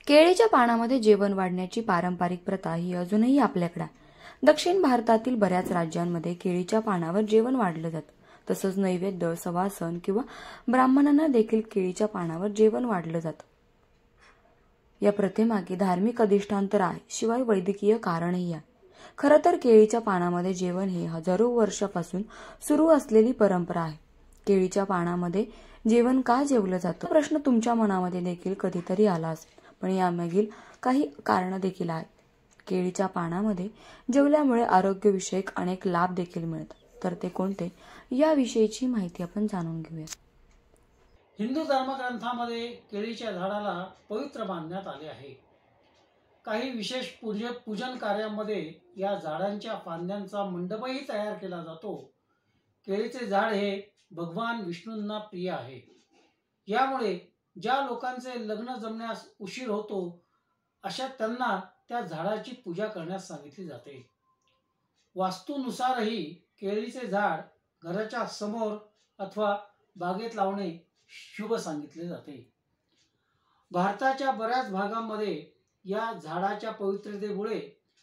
केळीच्या पानामध्ये जेवण वाढण्याची पारंपरिक प्रथा ही अजूनही आपल्याकडे आहे. दक्षिण भारतातील बऱ्याच राज्यांमध्ये केळीच्या पानावर जेवण वाढलं जातं. तसंच नैवेद्य, सवासन किंवा ब्राह्मणांना देखील केळीच्या पानावर जेवण वाढलं जातं. या प्रथेमागे धार्मिक अधिष्ठान तर आहे, शिवाय वैद्यकीय कारणही आहे. खरं तर केळीच्या पानामध्ये जेवण ही हजारो वर्षापासून सुरू असलेली परंपरा आहे. केळीच्या पानामध्ये जेवण का जेवलं जातं प्रश्न तुमच्या मनामध्ये देखील कधीतरी आला असेल, पण यामागील काही कारणं देखील आहेत. केळीच्या पानामध्ये जेवल्यामुळे आरोग्यविषयक अनेक लाभ देखील मिळतात. तर ते कोणते याविषयीची माहिती आपण जाणून घेऊया. हिंदू धर्मग्रंथामध्ये केळीच्या झाडाला पवित्र मानण्यात आले आहे. काही विशेष पूजन कार्यामध्ये या झाडांच्या फांद्यांचा मंडपही तयार केला जातो. केळीचे झाड हे भगवान विष्णूंना प्रिय आहे. यामुळे ज्या लोकांचे लग्न जमण्यास उशीर होतो अशा त्यांना त्या झाडाची पूजा करण्यास सांगितली जाते. वास्तूनुसारही केळीचे झाड घराच्या समोर अथवा बागेत लावणे शुभ सांगितले जाते. भारताच्या बऱ्याच भागांमध्ये या झाडाच्या पवित्रतेमुळे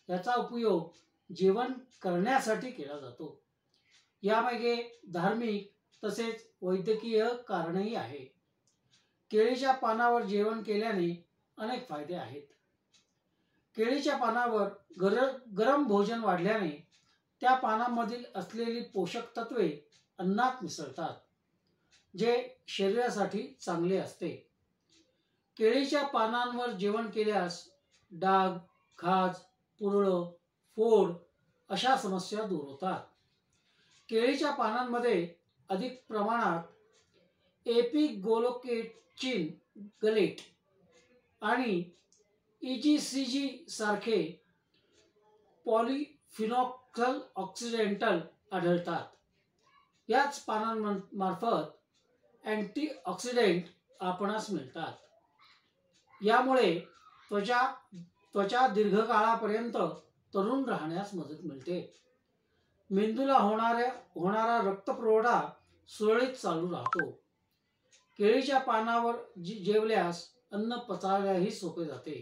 याचा उपयोग जेवण करण्यासाठी केला जातो. यामागे धार्मिक तसेच वैद्यकीय कारणही आहे. केळीच्या पानावर जेवण केल्याने अनेक फायदे आहेत. केळीच्या पानावर गरम भोजन वाढल्याने त्या पानांमधील असलेली पोषक तत्वे अन्नात मिसळतात, जे शरीरासाठी चांगले असते. केळीच्या पानांवर जेवण केल्यास डाग, खाज, पुरळ, फोड अशा समस्या दूर होतात. केळीच्या पानांमध्ये अधिक प्रमाणात एपिगोलोकेचिन गलेट आणि EGCG सारखे पॉलिफिनॉक्सल ऑक्सिडेंटल आढळतात. याच पानांमार्फत अँटीऑक्सिडेंट आपणास मिळतात. यामुळे त्वचा दीर्घकाळापर्यंत तरुण राहण्यास मदत मिळते. मेंदूला होणारा रक्तपुरवठा सुरळीत चालू राहतो. केळीच्या पानावर जेवल्यास अन्न पचायलाही सोपे जाते.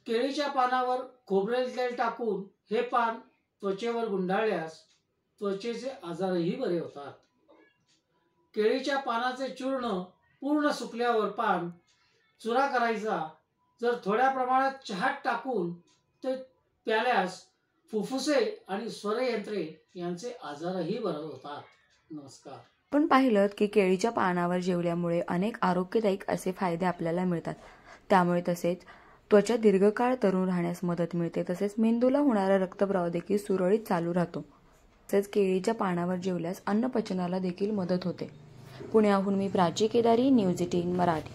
केळीच्या पानावर खोबरेल तेल टाकून हे पान त्वचेवर गुंडाळल्यास त्वचेचे आजारही बरे होतात. केळीच्या पानाचे चूर्ण पूर्ण सुकल्यावर पान चुरा करायचा. जर थोड्या प्रमाणात चहात टाकून ते प्याल्यास फुफ्फुसे आणि स्वरयंत्रे यांचे आजारही बरे होतात. नमस्कार. आपण पाहिलं की केळीच्या पानावर जेवल्यामुळे अनेक आरोग्यदायक असे फायदे आपल्याला मिळतात. त्यामुळे तसेच त्वचा दीर्घकाळ तरुण राहण्यास मदत मिळते. तसेच मेंदूला होणारा रक्तप्रवाह देखील सुरळीत चालू राहतो. तसेच केळीच्या पानावर जेवल्यास अन्न पचनाला देखील मदत होते. पुण्याहून मी प्राची केदारी, न्यूज 18 मराठी.